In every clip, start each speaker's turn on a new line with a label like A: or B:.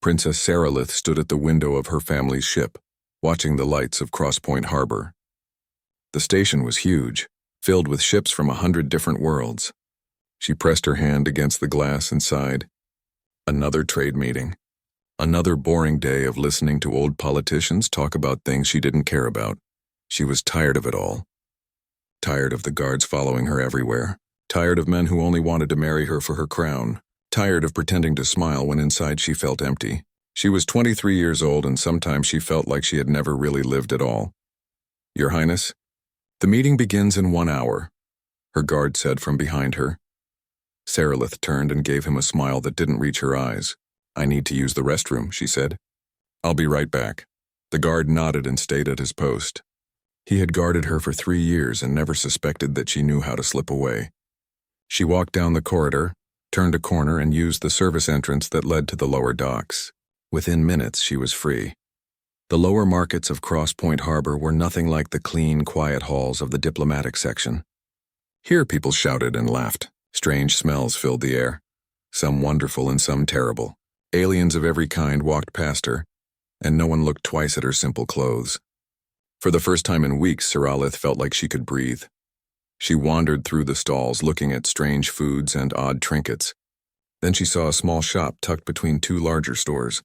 A: Princess Saralith stood at the window of her family's ship, watching the lights of Cross Point Harbor. The station was huge, filled with ships from 100 different worlds. She pressed her hand against the glass and sighed. Another trade meeting. Another boring day of listening to old politicians talk about things she didn't care about. She was tired of it all. Tired of the guards following her everywhere. Tired of men who only wanted to marry her for her crown. Tired of pretending to smile when inside she felt empty. She was 23 years old and sometimes she felt like she had never really lived at all. "Your Highness, the meeting begins in 1 hour," her guard said from behind her. Saralith turned and gave him a smile that didn't reach her eyes. "I need to use the restroom," she said. "I'll be right back." The guard nodded and stayed at his post. He had guarded her for 3 years and never suspected that she knew how to slip away. She walked down the corridor, turned a corner and used the service entrance that led to the lower docks. Within minutes, she was free. The lower markets of Cross Point Harbor were nothing like the clean, quiet halls of the diplomatic section. Here people shouted and laughed. Strange smells filled the air, some wonderful and some terrible. Aliens of every kind walked past her, and no one looked twice at her simple clothes. For the first time in weeks, Saralith felt like she could breathe. She wandered through the stalls looking at strange foods and odd trinkets. Then she saw a small shop tucked between 2 larger stores.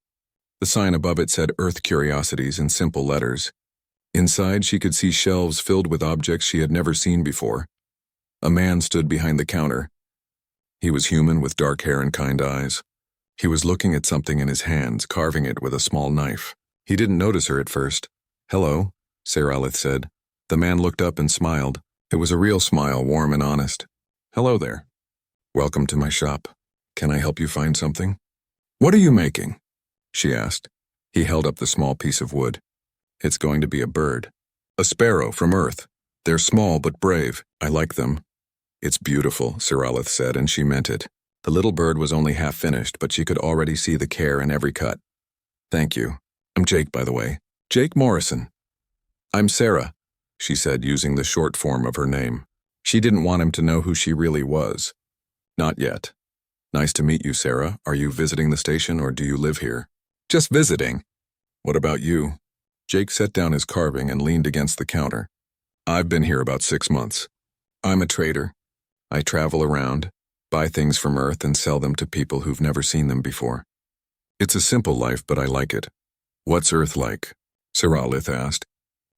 A: The sign above it said Earth Curiosities in simple letters. Inside, she could see shelves filled with objects she had never seen before. A man stood behind the counter. He was human with dark hair and kind eyes. He was looking at something in his hands, carving it with a small knife. He didn't notice her at first. "Hello," Saralith said. The man looked up and smiled. It was a real smile, warm and honest. "Hello there. Welcome to my shop. Can I help you find something?" "What are you making?" she asked. He held up the small piece of wood. "It's going to be a bird. A sparrow from Earth. They're small but brave. I like them." "It's beautiful," Saralith said, and she meant it. The little bird was only half finished, but she could already see the care in every cut. "Thank you. I'm Jake, by the way. Jake Morrison." "I'm Sarah," she said, using the short form of her name. She didn't want him to know who she really was. "Not yet." "Nice to meet you, Sarah. Are you visiting the station or do you live here?" "Just visiting." "What about you?" Jake set down his carving and leaned against the counter. "I've been here about 6 months. I'm a trader. I travel around, buy things from Earth and sell them to people who've never seen them before. It's a simple life, but I like it." "What's Earth like?" Saralith asked.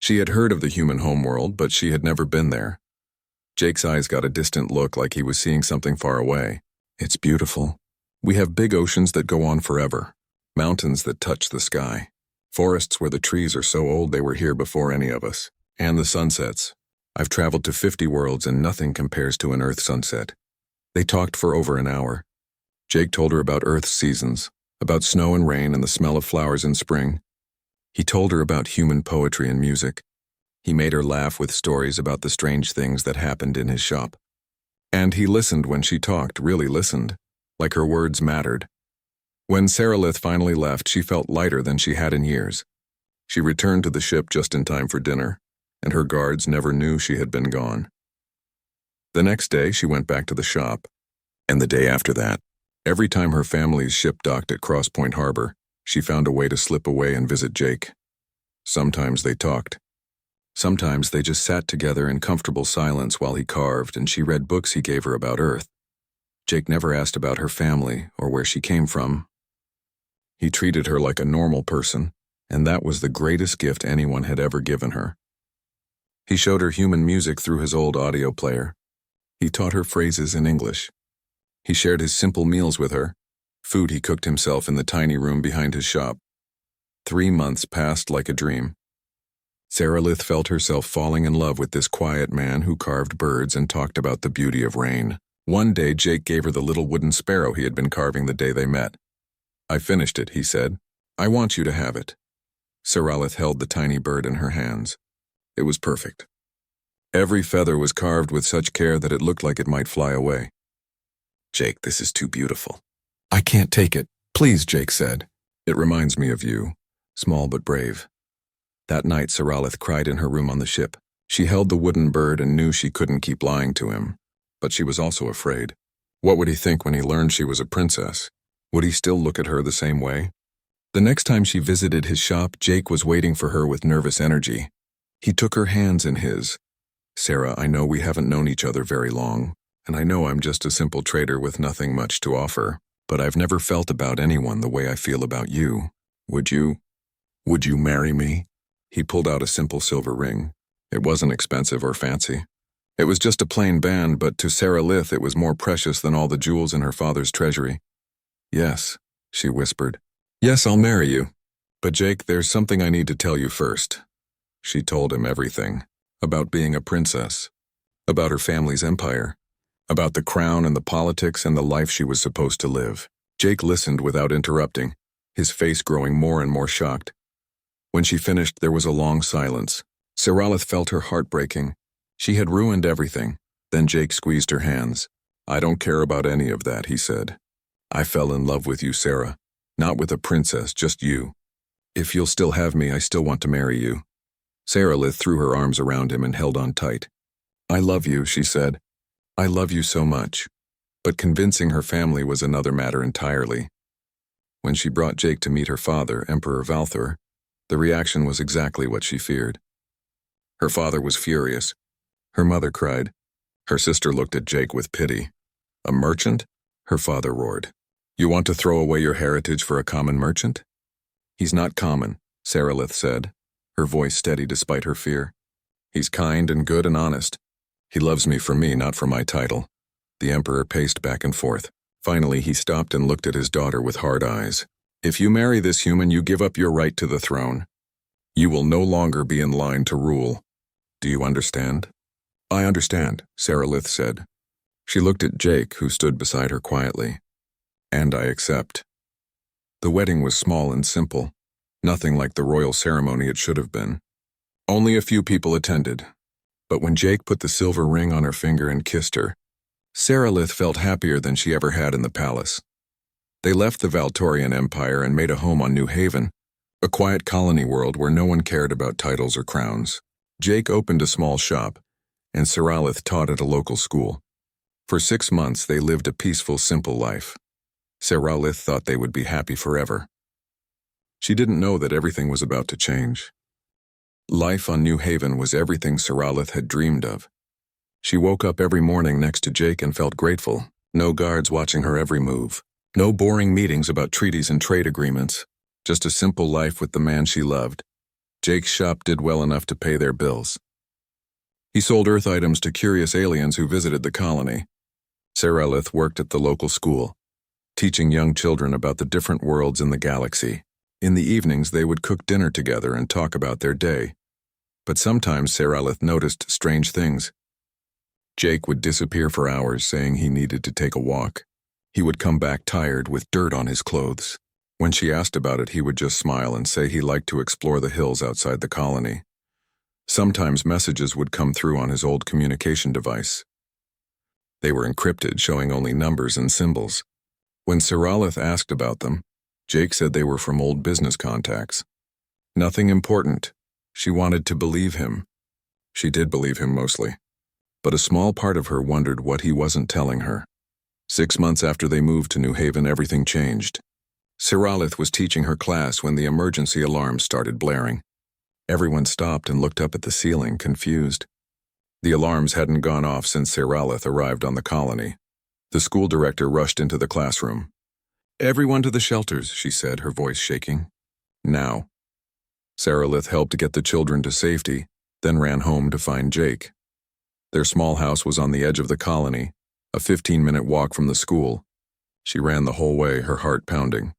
A: She had heard of the human homeworld, but she had never been there. Jake's eyes got a distant look like he was seeing something far away. "It's beautiful. We have big oceans that go on forever, mountains that touch the sky, forests where the trees are so old they were here before any of us, and the sunsets. I've traveled to 50 worlds and nothing compares to an Earth sunset." They talked for over an hour. Jake told her about Earth's seasons, about snow and rain and the smell of flowers in spring. He told her about human poetry and music. He made her laugh with stories about the strange things that happened in his shop. And he listened when she talked, really listened, like her words mattered. When Saralith finally left, she felt lighter than she had in years. She returned to the ship just in time for dinner, and her guards never knew she had been gone. The next day, she went back to the shop, and the day after that. Every time her family's ship docked at Cross Point Harbor, she found a way to slip away and visit Jake. Sometimes they talked. Sometimes they just sat together in comfortable silence while he carved and she read books he gave her about Earth. Jake never asked about her family or where she came from. He treated her like a normal person, and that was the greatest gift anyone had ever given her. He showed her human music through his old audio player. He taught her phrases in English. He shared his simple meals with her, food he cooked himself in the tiny room behind his shop. 3 months passed like a dream. Saralith felt herself falling in love with this quiet man who carved birds and talked about the beauty of rain. One day, Jake gave her the little wooden sparrow he had been carving the day they met. "I finished it," he said. "I want you to have it." Saralith held the tiny bird in her hands. It was perfect. Every feather was carved with such care that it looked like it might fly away. "Jake, this is too beautiful." "I can't take it. Please," Jake said. "It reminds me of you, small but brave." That night, Saralith cried in her room on the ship. She held the wooden bird and knew she couldn't keep lying to him. But she was also afraid. What would he think when he learned she was a princess? Would he still look at her the same way? The next time she visited his shop, Jake was waiting for her with nervous energy. He took her hands in his. "Sarah, I know we haven't known each other very long, and I know I'm just a simple trader with nothing much to offer, but I've never felt about anyone the way I feel about you. Would you marry me?" He pulled out a simple silver ring. It wasn't expensive or fancy. It was just a plain band, but to Sarah Lith it was more precious than all the jewels in her father's treasury. "Yes," she whispered. "Yes, I'll marry you. But Jake, there's something I need to tell you first." She told him everything. About being a princess. About her family's empire. About the crown and the politics and the life she was supposed to live. Jake listened without interrupting, his face growing more and more shocked. When she finished, there was a long silence. Saralith felt her heart breaking. She had ruined everything. Then Jake squeezed her hands. "I don't care about any of that," he said. "I fell in love with you, Sarah. Not with a princess, just you. If you'll still have me, I still want to marry you." Saralith threw her arms around him and held on tight. "I love you," she said. "I love you so much." But convincing her family was another matter entirely. When she brought Jake to meet her father, Emperor Valthor, the reaction was exactly what she feared. Her father was furious. Her mother cried. Her sister looked at Jake with pity. "A merchant?" her father roared. "You want to throw away your heritage for a common merchant?" "He's not common," Saralith said, her voice steady despite her fear. "He's kind and good and honest. He loves me for me, not for my title." The emperor paced back and forth. Finally, he stopped and looked at his daughter with hard eyes. "If you marry this human, you give up your right to the throne. You will no longer be in line to rule. Do you understand?" "I understand," Saralith said. She looked at Jake, who stood beside her quietly. "And I accept." The wedding was small and simple, nothing like the royal ceremony it should have been. Only a few people attended. But when Jake put the silver ring on her finger and kissed her, Saralith felt happier than she ever had in the palace. They left the Valtorian Empire and made a home on New Haven, a quiet colony world where no one cared about titles or crowns. Jake opened a small shop, and Saralith taught at a local school. For 6 months they lived a peaceful, simple life. Saralith thought they would be happy forever. She didn't know that everything was about to change. Life on New Haven was everything Saralith had dreamed of. She woke up every morning next to Jake and felt grateful. No guards watching her every move. No boring meetings about treaties and trade agreements. Just a simple life with the man she loved. Jake's shop did well enough to pay their bills. He sold Earth items to curious aliens who visited the colony. Saralith worked at the local school, teaching young children about the different worlds in the galaxy. In the evenings, they would cook dinner together and talk about their day. But sometimes Saralith noticed strange things. Jake would disappear for hours, saying he needed to take a walk. He would come back tired with dirt on his clothes. When she asked about it, he would just smile and say he liked to explore the hills outside the colony. Sometimes messages would come through on his old communication device. They were encrypted, showing only numbers and symbols. When Saralith asked about them, Jake said they were from old business contacts. Nothing important. She wanted to believe him. She did believe him mostly. But a small part of her wondered what he wasn't telling her. 6 months after they moved to New Haven, everything changed. Saralith was teaching her class when the emergency alarm started blaring. Everyone stopped and looked up at the ceiling, confused. The alarms hadn't gone off since Saralith arrived on the colony. The school director rushed into the classroom. "Everyone to the shelters," she said, her voice shaking. "Now." Saralith helped get the children to safety, then ran home to find Jake. Their small house was on the edge of the colony, a 15-minute walk from the school. She ran the whole way, her heart pounding.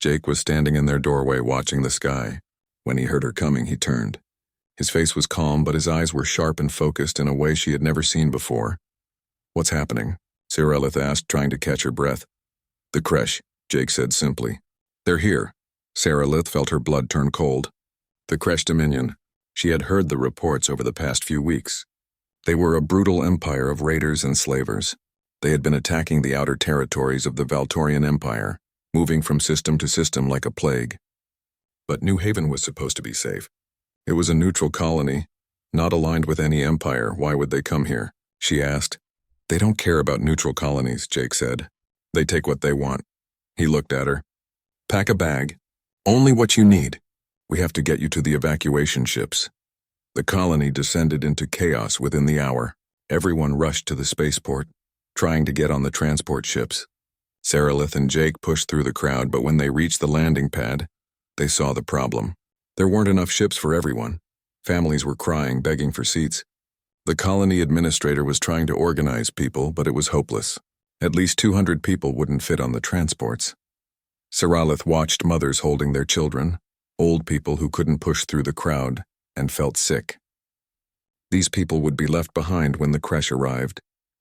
A: Jake was standing in their doorway watching the sky. When he heard her coming, he turned. His face was calm, but his eyes were sharp and focused in a way she had never seen before. "What's happening?" Saralith asked, trying to catch her breath. "The creche," Jake said simply. "They're here." Saralith felt her blood turn cold. The creche Dominion. She had heard the reports over the past few weeks. They were a brutal empire of raiders and slavers. They had been attacking the outer territories of the Valtorian Empire, moving from system to system like a plague. But New Haven was supposed to be safe. It was a neutral colony, not aligned with any empire. Why would they come here? She asked. "They don't care about neutral colonies," Jake said. "They take what they want." He looked at her. "Pack a bag." Only what you need. We have to get you to the evacuation ships. The colony descended into chaos within the hour. Everyone rushed to the spaceport, trying to get on the transport ships. Sarilith and Jake pushed through the crowd, but when they reached the landing pad, they saw the problem. There weren't enough ships for everyone. Families were crying, begging for seats. The colony administrator was trying to organize people, but it was hopeless. At least 200 people wouldn't fit on the transports. Sarilith watched mothers holding their children, old people who couldn't push through the crowd, and felt sick. These people would be left behind when the creche arrived.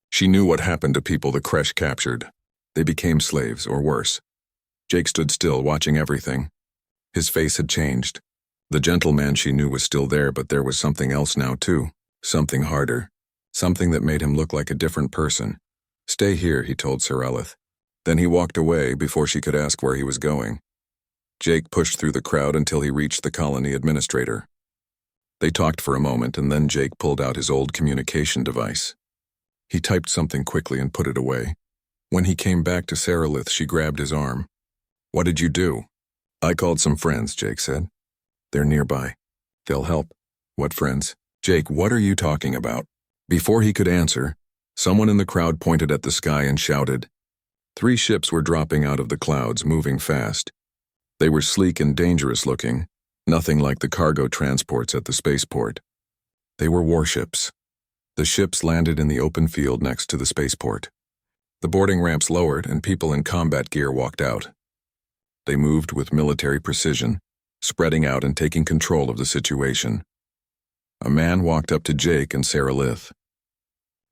A: She knew what happened to people the creche captured. They became slaves, or worse. Jake stood still, watching everything. His face had changed. The gentleman she knew was still there, but there was something else now too. Something harder. Something that made him look like a different person. "Stay here," he told Sarilith. Then he walked away before she could ask where he was going. Jake pushed through the crowd until he reached the colony administrator. They talked for a moment, and then Jake pulled out his old communication device. He typed something quickly and put it away. When he came back to Sarilith, she grabbed his arm. "What did you do?" "I called some friends," Jake said. "They're nearby. They'll help." "What friends?" "Jake, what are you talking about?" Before he could answer, someone in the crowd pointed at the sky and shouted. 3 ships were dropping out of the clouds, moving fast. They were sleek and dangerous looking, nothing like the cargo transports at the spaceport. They were warships. The ships landed in the open field next to the spaceport. The boarding ramps lowered and people in combat gear walked out. They moved with military precision, spreading out and taking control of the situation. A man walked up to Jake and Sarilith.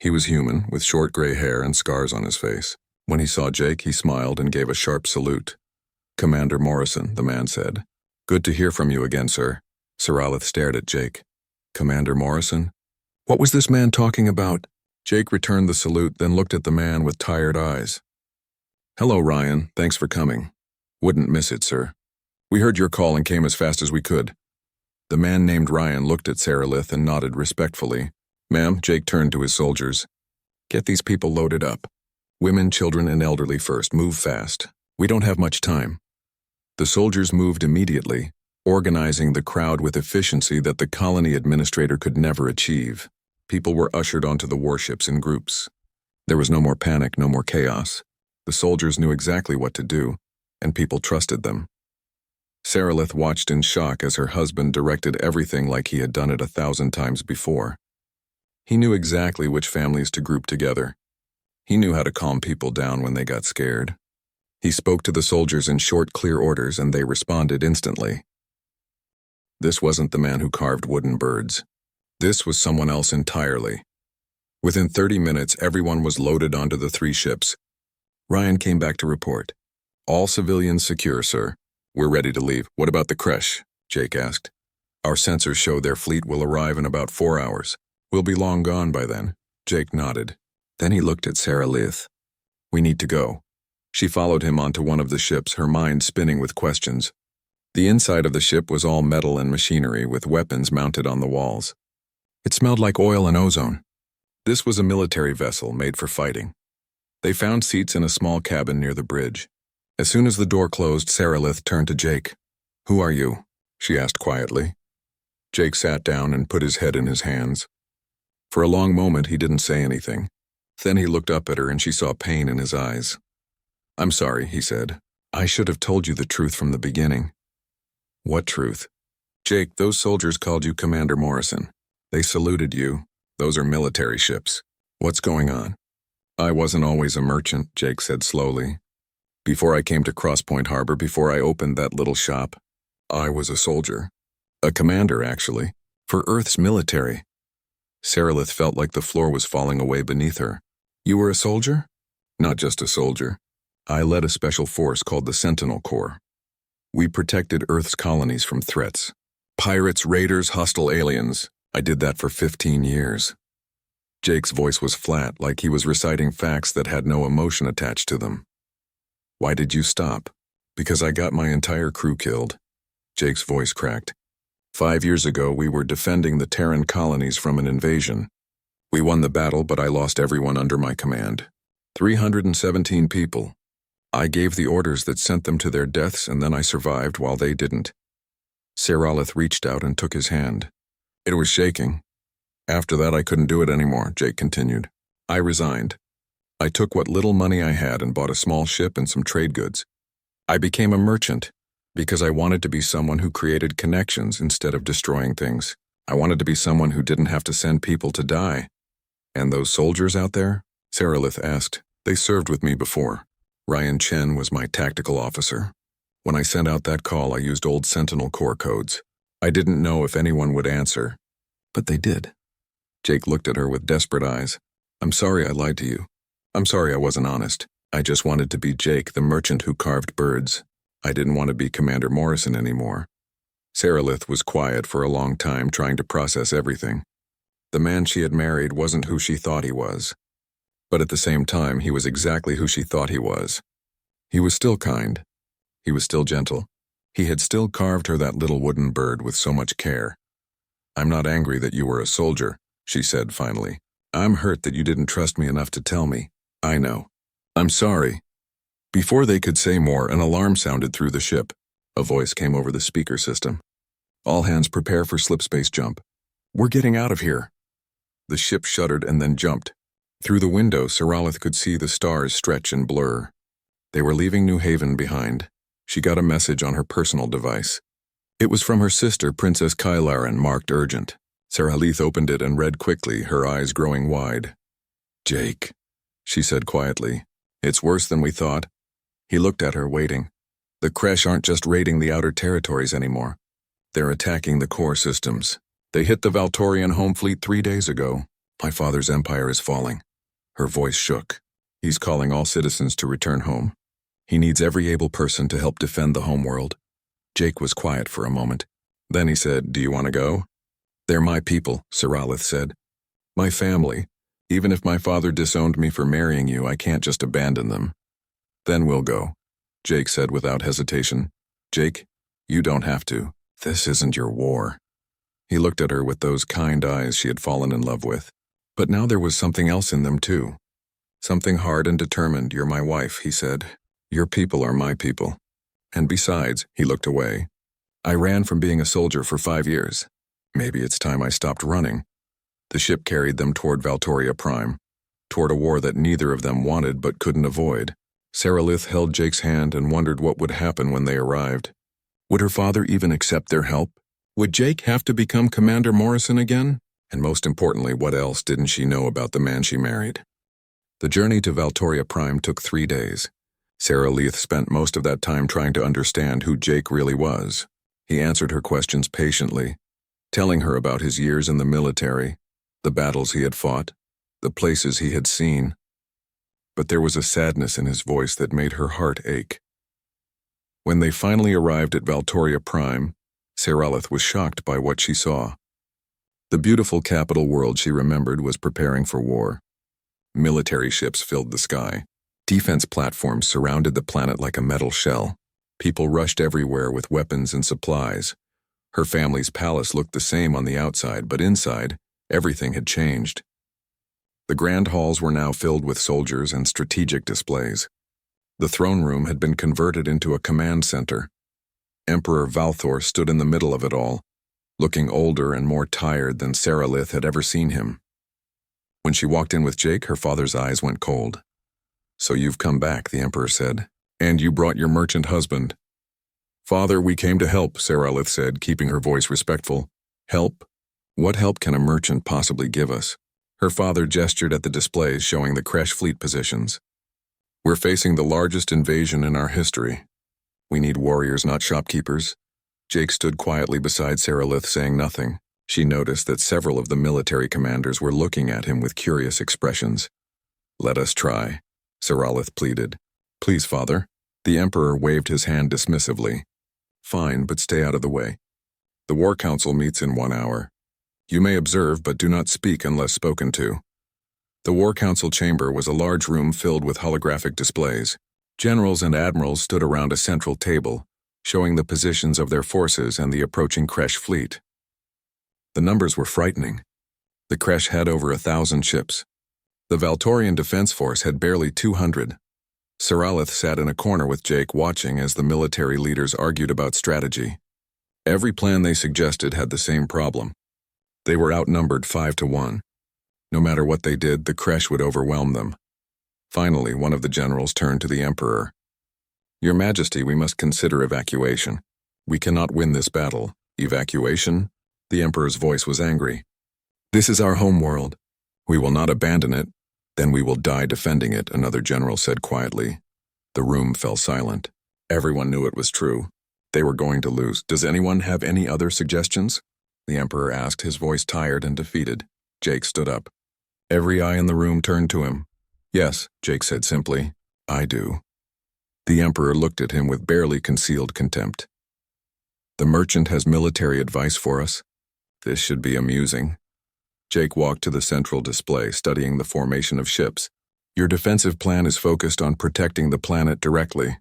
A: He was human, with short gray hair and scars on his face. When he saw Jake, he smiled and gave a sharp salute. "Commander Morrison," the man said. "Good to hear from you again, sir." Sarilith stared at Jake. "Commander Morrison? What was this man talking about?" Jake returned the salute, then looked at the man with tired eyes. "Hello, Ryan. Thanks for coming. Wouldn't miss it, sir. We heard your call and came as fast as we could." The man named Ryan looked at Sarilith and nodded respectfully. "Ma'am," Jake turned to his soldiers. "Get these people loaded up. Women, children, and elderly first. Move fast. We don't have much time." The soldiers moved immediately, organizing the crowd with efficiency that the colony administrator could never achieve. People were ushered onto the warships in groups. There was no more panic, no more chaos. The soldiers knew exactly what to do, and people trusted them. Sarilith watched in shock as her husband directed everything like he had done it 1,000 times before. He knew exactly which families to group together. He knew how to calm people down when they got scared. He spoke to the soldiers in short, clear orders, and they responded instantly. This wasn't the man who carved wooden birds. This was someone else entirely. Within 30 minutes, everyone was loaded onto the 3 ships. Ryan came back to report. "All civilians secure, sir. We're ready to leave." "What about the creche?" Jake asked. "Our sensors show their fleet will arrive in about 4 hours. We'll be long gone by then." Jake nodded. Then he looked at Sarilith. "We need to go." She followed him onto one of the ships, her mind spinning with questions. The inside of the ship was all metal and machinery, with weapons mounted on the walls. It smelled like oil and ozone. This was a military vessel made for fighting. They found seats in a small cabin near the bridge. As soon as the door closed, Sarilith turned to Jake. "Who are you?" she asked quietly. Jake sat down and put his head in his hands. For a long moment, he didn't say anything. Then he looked up at her and she saw pain in his eyes. "I'm sorry," he said. "I should have told you the truth from the beginning." "What truth?" "Jake, those soldiers called you Commander Morrison. They saluted you. Those are military ships. What's going on?" "I wasn't always a merchant," Jake said slowly. "Before I came to Crosspoint Harbor, before I opened that little shop, I was a soldier. A commander, actually, for Earth's military." Sarilith felt like the floor was falling away beneath her. "You were a soldier?" "Not just a soldier. I led a special force called the Sentinel Corps. We protected Earth's colonies from threats. Pirates, raiders, hostile aliens. I did that for 15 years. Jake's voice was flat, like he was reciting facts that had no emotion attached to them. "Why did you stop?" "Because I got my entire crew killed." Jake's voice cracked. 5 years ago, we were defending the Terran colonies from an invasion. We won the battle, but I lost everyone under my command. 317 people. I gave the orders that sent them to their deaths, and then I survived while they didn't. Saralith reached out and took his hand. It was shaking. After that, I couldn't do it anymore, Jake continued. I resigned. I took what little money I had and bought a small ship and some trade goods. I became a merchant because I wanted to be someone who created connections instead of destroying things. I wanted to be someone who didn't have to send people to die. And those soldiers out there? Saralith asked. They served with me before. Ryan Chen was my tactical officer. When I sent out that call, I used old Sentinel Corps codes. I didn't know if anyone would answer, but they did. Jake looked at her with desperate eyes. I'm sorry I lied to you. I'm sorry I wasn't honest. I just wanted to be Jake, the merchant who carved birds. I didn't want to be Commander Morrison anymore. Saralith was quiet for a long time, trying to process everything. The man she had married wasn't who she thought he was. But at the same time, he was exactly who she thought he was. He was still kind. He was still gentle. He had still carved her that little wooden bird with so much care. I'm not angry that you were a soldier, she said finally. I'm hurt that you didn't trust me enough to tell me. I know. I'm sorry. Before they could say more, an alarm sounded through the ship. A voice came over the speaker system. All hands prepare for slipspace jump. We're getting out of here. The ship shuddered and then jumped. Through the window, Saralith could see the stars stretch and blur. They were leaving New Haven behind. She got a message on her personal device. It was from her sister, Princess Kylaran, marked urgent. Saralith opened it and read quickly, her eyes growing wide. Jake, she said quietly. It's worse than we thought. He looked at her, waiting. The Kresh aren't just raiding the outer territories anymore. They're attacking the core systems. They hit the Valtorian home fleet 3 days ago. My father's empire is falling. Her voice shook. He's calling all citizens to return home. He needs every able person to help defend the homeworld. Jake was quiet for a moment. Then he said, Do you want to go? They're my people, Saralith said. My family. Even if my father disowned me for marrying you, I can't just abandon them. Then we'll go, Jake said without hesitation. Jake, you don't have to. This isn't your war. He looked at her with those kind eyes she had fallen in love with. But now there was something else in them too. Something hard and determined. You're my wife, he said. Your people are my people. And besides, he looked away. I ran from being a soldier for 5 years. Maybe it's time I stopped running. The ship carried them toward Valtoria Prime, toward a war that neither of them wanted but couldn't avoid. Saralith held Jake's hand and wondered what would happen when they arrived. Would her father even accept their help? Would Jake have to become Commander Morrison again? And most importantly, what else didn't she know about the man she married? The journey to Valtoria Prime took 3 days. Saralith spent most of that time trying to understand who Jake really was. He answered her questions patiently, telling her about his years in the military, the battles he had fought, the places he had seen. But there was a sadness in his voice that made her heart ache. When they finally arrived at Valtoria Prime, Saralith was shocked by what she saw. The beautiful capital world she remembered was preparing for war. Military ships filled the sky. Defense platforms surrounded the planet like a metal shell. People rushed everywhere with weapons and supplies. Her family's palace looked the same on the outside, but inside, everything had changed. The grand halls were now filled with soldiers and strategic displays. The throne room had been converted into a command center. Emperor Valthor stood in the middle of it all, looking older and more tired than Saralith had ever seen him. When she walked in with Jake, her father's eyes went cold. So you've come back, the Emperor said, and you brought your merchant husband. Father, we came to help, Saralith said, keeping her voice respectful. Help? What help can a merchant possibly give us? Her father gestured at the displays showing the Kresh fleet positions. We're facing the largest invasion in our history. We need warriors, not shopkeepers. Jake stood quietly beside Saralith, saying nothing. She noticed that several of the military commanders were looking at him with curious expressions. Let us try, Saralith pleaded. Please, Father. The Emperor waved his hand dismissively. Fine, but stay out of the way. The War Council meets in 1 hour. You may observe, but do not speak unless spoken to. The War Council chamber was a large room filled with holographic displays. Generals and admirals stood around a central table, showing the positions of their forces and the approaching Kresh fleet. The numbers were frightening. The Kresh had over 1,000 ships. The Valtorian Defense Force had barely 200. Saralith sat in a corner with Jake watching as the military leaders argued about strategy. Every plan they suggested had the same problem. They were outnumbered 5-1. No matter what they did, the crash would overwhelm them. Finally, one of the generals turned to the Emperor. "Your Majesty, we must consider evacuation. We cannot win this battle. Evacuation?" The Emperor's voice was angry. "This is our home world. We will not abandon it. Then we will die defending it," another general said quietly. The room fell silent. Everyone knew it was true. They were going to lose. "Does anyone have any other suggestions?" The Emperor asked, his voice tired and defeated. Jake stood up. Every eye in the room turned to him. "Yes," Jake said simply. "I do." The Emperor looked at him with barely concealed contempt. "The merchant has military advice for us. This should be amusing." Jake walked to the central display, studying the formation of ships. "Your defensive plan is focused on protecting the planet directly.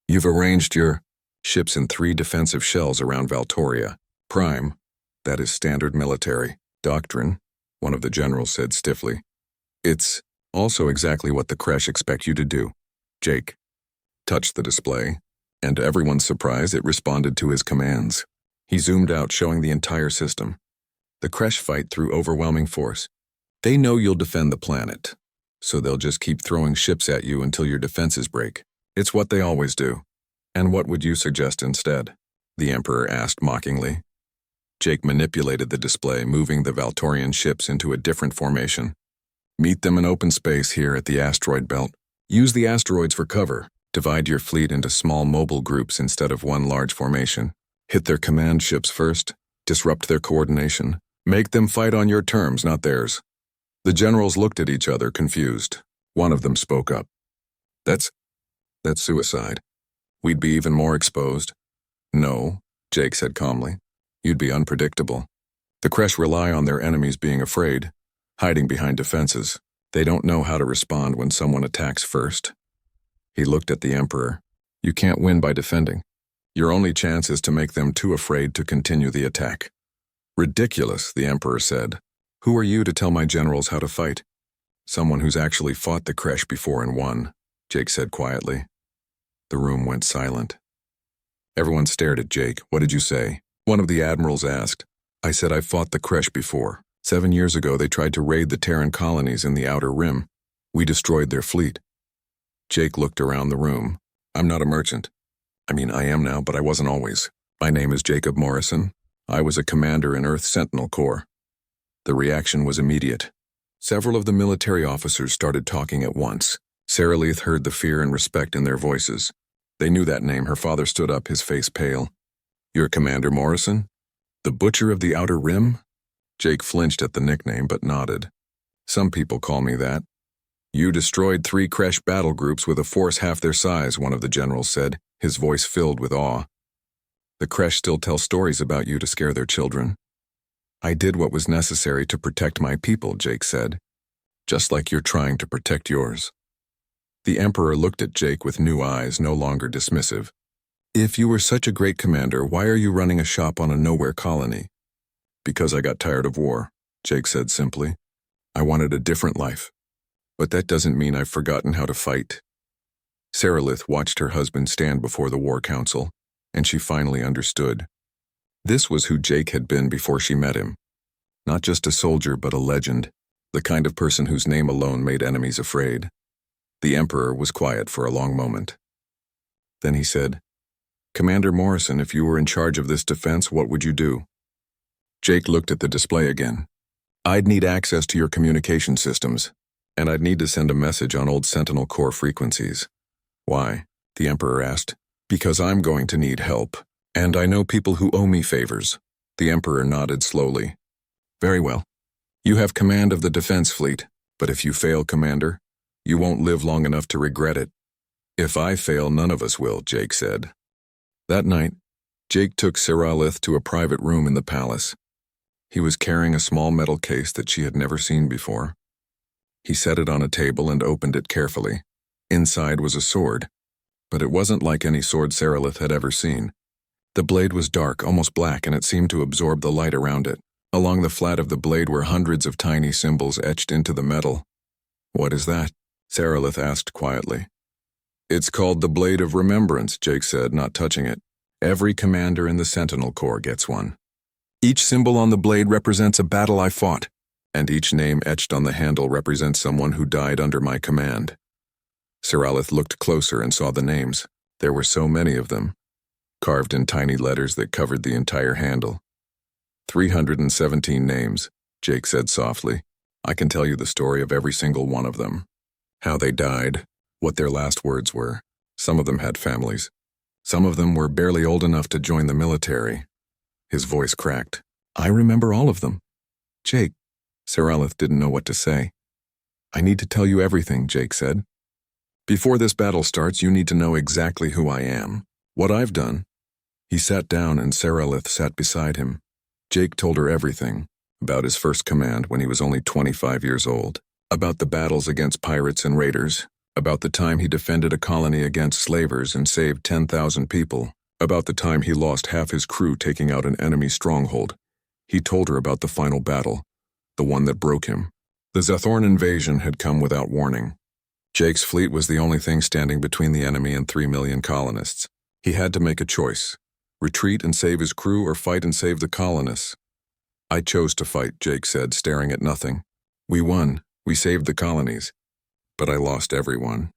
A: You've arranged your ships in 3 defensive shells around Valtoria. Prime, that is standard military doctrine," one of the generals said stiffly. "It's also exactly what the Kresh expect you to do." Jake touched the display, and to everyone's surprise, it responded to his commands. He zoomed out, showing the entire system. The Kresh fight through overwhelming force. They know you'll defend the planet, so they'll just keep throwing ships at you until your defenses break. It's what they always do. "And what would you suggest instead?" the Emperor asked mockingly. Jake manipulated the display, moving the Valtorian ships into a different formation. "Meet them in open space here at the asteroid belt. Use the asteroids for cover. Divide your fleet into small mobile groups instead of one large formation. Hit their command ships first. Disrupt their coordination. Make them fight on your terms, not theirs." The generals looked at each other, confused. One of them spoke up. That's suicide. We'd be even more exposed." "No," Jake said calmly. "You'd be unpredictable. The Kresh rely on their enemies being afraid, hiding behind defenses. They don't know how to respond when someone attacks first." He looked at the Emperor. "You can't win by defending. Your only chance is to make them too afraid to continue the attack." "Ridiculous," the Emperor said. "Who are you to tell my generals how to fight?" "Someone who's actually fought the Kresh before and won," Jake said quietly. The room went silent. Everyone stared at Jake. "What did you say?" one of the admirals asked. "I said I fought the Kresh before. 7 years ago they tried to raid the Terran colonies in the Outer Rim. We destroyed their fleet." Jake looked around the room. "I'm not a merchant. I mean, I am now, but I wasn't always. My name is Jacob Morrison. I was a commander in Earth Sentinel Corps." The reaction was immediate. Several of the military officers started talking at once. Saralith heard the fear and respect in their voices. They knew that name. Her father stood up, his face pale. "You're Commander Morrison? The Butcher of the Outer Rim?" Jake flinched at the nickname, but nodded. "Some people call me that." "You destroyed 3 Kresh battle groups with a force half their size," one of the generals said, his voice filled with awe. "The Kresh still tell stories about you to scare their children." "I did what was necessary to protect my people," Jake said. "Just like you're trying to protect yours." The Emperor looked at Jake with new eyes, no longer dismissive. "If you were such a great commander, why are you running a shop on a nowhere colony?" "Because I got tired of war," Jake said simply. "I wanted a different life. But that doesn't mean I've forgotten how to fight." Saralith watched her husband stand before the War Council, and she finally understood. This was who Jake had been before she met him. Not just a soldier, but a legend, the kind of person whose name alone made enemies afraid. The Emperor was quiet for a long moment. Then he said, "Commander Morrison, if you were in charge of this defense, what would you do?" Jake looked at the display again. "I'd need access to your communication systems, and I'd need to send a message on old Sentinel Corps frequencies." "Why?" the Emperor asked. "Because I'm going to need help, and I know people who owe me favors." The Emperor nodded slowly. "Very well. You have command of the defense fleet, but if you fail, Commander, you won't live long enough to regret it." "If I fail, none of us will," Jake said. That night, Jake took Saralith to a private room in the palace. He was carrying a small metal case that she had never seen before. He set it on a table and opened it carefully. Inside was a sword, but it wasn't like any sword Saralith had ever seen. The blade was dark, almost black, and it seemed to absorb the light around it. Along the flat of the blade were hundreds of tiny symbols etched into the metal. "What is that?" Saralith asked quietly. It's called the Blade of Remembrance, Jake said, not touching it. Every commander in the Sentinel Corps gets one. Each symbol on the blade represents a battle I fought, and each name etched on the handle represents someone who died under my command. Siralith looked closer and saw the names. There were so many of them, carved in tiny letters that covered the entire handle. 317 names, Jake said softly. I can tell you the story of every single one of them. How they died, what their last words were. Some of them had families. Some of them were barely old enough to join the military. His voice cracked. I remember all of them. Jake, Siralith didn't know what to say. I need to tell you everything, Jake said. Before this battle starts, you need to know exactly who I am, what I've done. He sat down and Siralith sat beside him. Jake told her everything, about his first command when he was only 25 years old, about the battles against pirates and raiders, about the time he defended a colony against slavers and saved 10,000 people, about the time he lost half his crew taking out an enemy stronghold. He told her about the final battle, the one that broke him. The Zathorn invasion had come without warning. Jake's fleet was the only thing standing between the enemy and 3 million colonists. He had to make a choice. Retreat and save his crew or fight and save the colonists. I chose to fight, Jake said, staring at nothing. We won. We saved the colonies. But I lost everyone.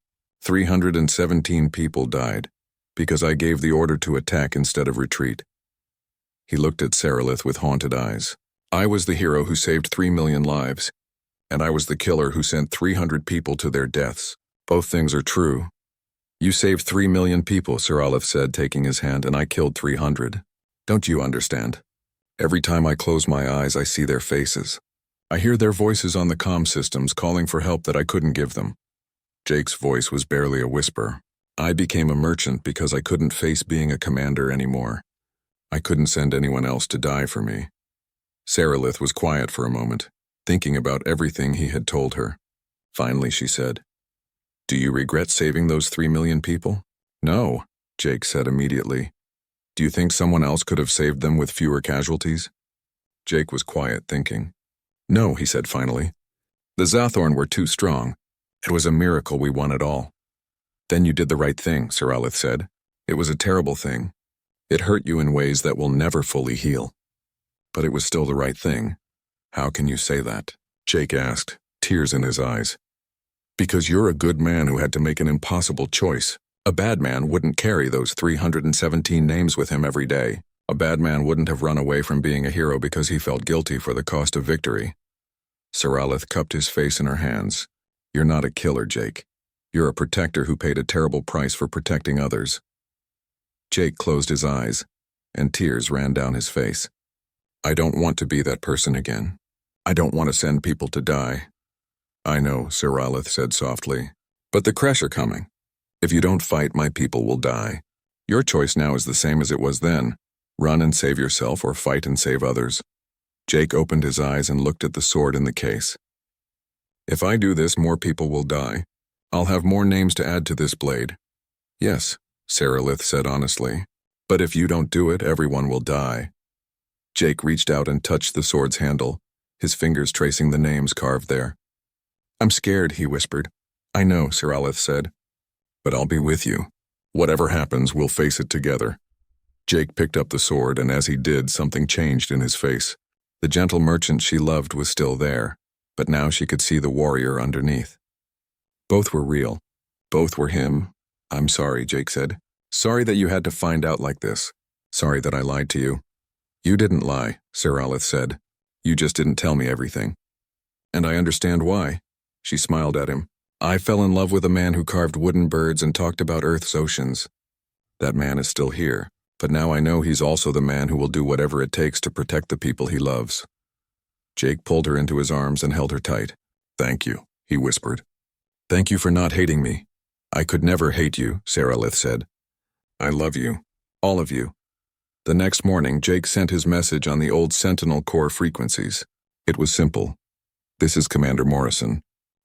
A: 317 people died, because I gave the order to attack instead of retreat. He looked at Siralith with haunted eyes. I was the hero who saved 3 million lives, and I was the killer who sent 300 people to their deaths. Both things are true. You saved 3 million people, Siralith said, taking his hand, and I killed 300. Don't you understand? Every time I close my eyes, I see their faces. I hear their voices on the comm systems calling for help that I couldn't give them. Jake's voice was barely a whisper. I became a merchant because I couldn't face being a commander anymore. I couldn't send anyone else to die for me. Siralith was quiet for a moment, thinking about everything he had told her. Finally, she said, Do you regret saving those 3 million people? No, Jake said immediately. Do you think someone else could have saved them with fewer casualties? Jake was quiet, thinking. No, he said finally. The Zathorn were too strong. It was a miracle we won it all. Then you did the right thing, Siralith said. It was a terrible thing. It hurt you in ways that will never fully heal. But it was still the right thing. How can you say that? Jake asked, tears in his eyes. Because you're a good man who had to make an impossible choice. A bad man wouldn't carry those 317 names with him every day. A bad man wouldn't have run away from being a hero because he felt guilty for the cost of victory. Siralith cupped his face in her hands. You're not a killer, Jake. You're a protector who paid a terrible price for protecting others. Jake closed his eyes, and tears ran down his face. I don't want to be that person again. I don't want to send people to die. I know, Siralith said softly, but the Kresh are coming. If you don't fight, my people will die. Your choice now is the same as it was then. Run and save yourself or fight and save others. Jake opened his eyes and looked at the sword in the case. If I do this, more people will die. I'll have more names to add to this blade. Yes, Siralith said honestly. But if you don't do it, everyone will die. Jake reached out and touched the sword's handle, his fingers tracing the names carved there. I'm scared, he whispered. I know, Siralith said. But I'll be with you. Whatever happens, we'll face it together. Jake picked up the sword, and as he did, something changed in his face. The gentle merchant she loved was still there, but now she could see the warrior underneath. Both were real. Both were him. I'm sorry, Jake said. Sorry that you had to find out like this. Sorry that I lied to you. You didn't lie, Siralith said. You just didn't tell me everything. And I understand why. She smiled at him. I fell in love with a man who carved wooden birds and talked about Earth's oceans. That man is still here, but now I know he's also the man who will do whatever it takes to protect the people he loves. Jake pulled her into his arms and held her tight. Thank you, he whispered. Thank you for not hating me. I could never hate you, Siralith said. I love you. All of you. The next morning, Jake sent his message on the old Sentinel Corps frequencies. It was simple. This is Commander Morrison.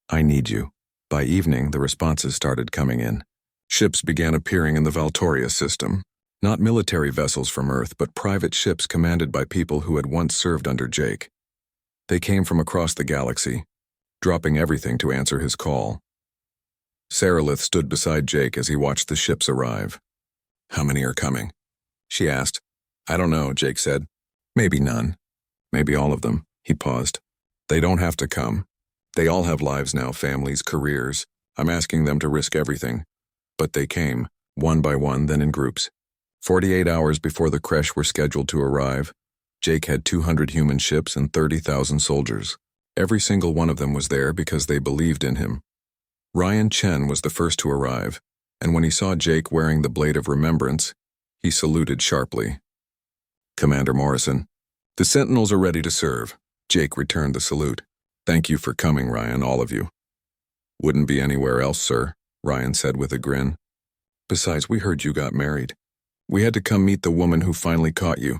A: I need you. By evening, the responses started coming in. Ships began appearing in the Valtoria system. Not military vessels from Earth, but private ships commanded by people who had once served under Jake. They came from across the galaxy, dropping everything to answer his call. Saralith stood beside Jake as he watched the ships arrive. "How many are coming?" she asked. "I don't know," Jake said. "Maybe none. Maybe all of them." He paused. "They don't have to come. They all have lives now, families, careers. I'm asking them to risk everything." But they came, one by one, then in groups. 48 hours before the creche were scheduled to arrive, Jake had 200 human ships and 30,000 soldiers. Every single one of them was there because they believed in him. Ryan Chen was the first to arrive, and when he saw Jake wearing the Blade of Remembrance, he saluted sharply. "Commander Morrison, the Sentinels are ready to serve." Jake returned the salute. "Thank you for coming, Ryan, all of you." "Wouldn't be anywhere else, sir," Ryan said with a grin. "Besides, we heard you got married. We had to come meet the woman who finally caught you."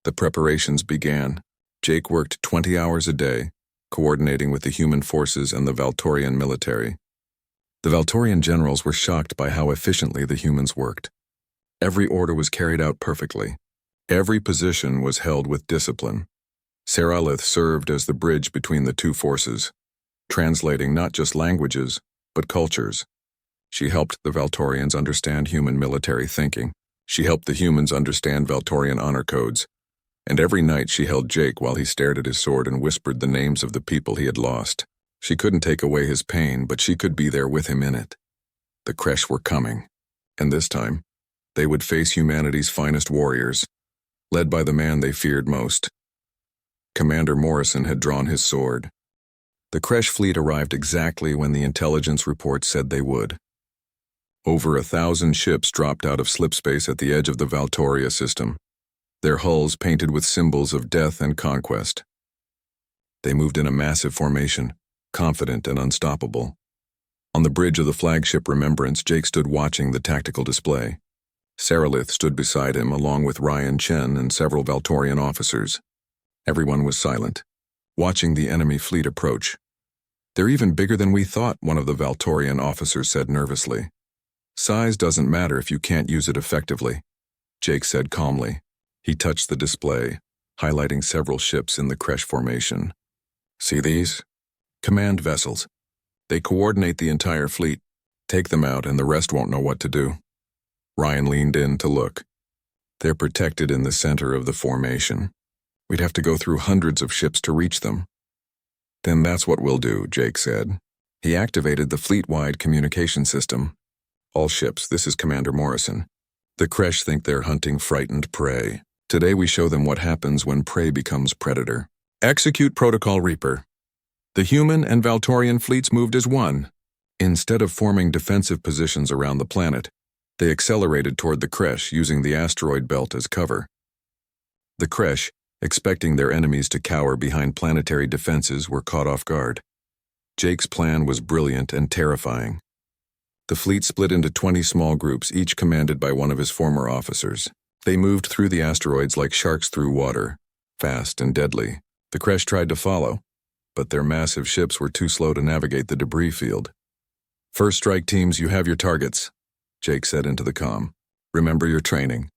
A: The preparations began. Jake worked 20 hours a day, coordinating with the human forces and the Valtorian military. The Valtorian generals were shocked by how efficiently the humans worked. Every order was carried out perfectly. Every position was held with discipline. Saralith served as the bridge between the two forces, translating not just languages, but cultures. She helped the Valtorians understand human military thinking. She helped the humans understand Valtorian honor codes. And every night she held Jake while he stared at his sword and whispered the names of the people he had lost. She couldn't take away his pain, but she could be there with him in it. The creche were coming, and this time, they would face humanity's finest warriors, led by the man they feared most. Commander Morrison had drawn his sword. The creche fleet arrived exactly when the intelligence report said they would. Over 1,000 ships dropped out of slipspace at the edge of the Valtoria system, their hulls painted with symbols of death and conquest. They moved in a massive formation, confident and unstoppable. On the bridge of the flagship Remembrance, Jake stood watching the tactical display. Saralith stood beside him, along with Ryan Chen and several Valtorian officers. Everyone was silent, watching the enemy fleet approach. "They're even bigger than we thought," one of the Valtorian officers said nervously. "Size doesn't matter if you can't use it effectively," Jake said calmly. He touched the display, highlighting several ships in the creche formation. "See these? Command vessels. They coordinate the entire fleet. Take them out and the rest won't know what to do." Ryan leaned in to look. "They're protected in the center of the formation. We'd have to go through hundreds of ships to reach them." "Then that's what we'll do," Jake said. He activated the fleet-wide communication system. "All ships, this is Commander Morrison. The creche think they're hunting frightened prey. Today we show them what happens when prey becomes predator. Execute Protocol Reaper." The human and Valtorian fleets moved as one. Instead of forming defensive positions around the planet, they accelerated toward the creche using the asteroid belt as cover. The creche, expecting their enemies to cower behind planetary defenses, were caught off guard. Jake's plan was brilliant and terrifying. The fleet split into 20 small groups, each commanded by one of his former officers. They moved through the asteroids like sharks through water, fast and deadly. The creche tried to follow, but their massive ships were too slow to navigate the debris field. "First strike teams, you have your targets," Jake said into the comm. "Remember your training.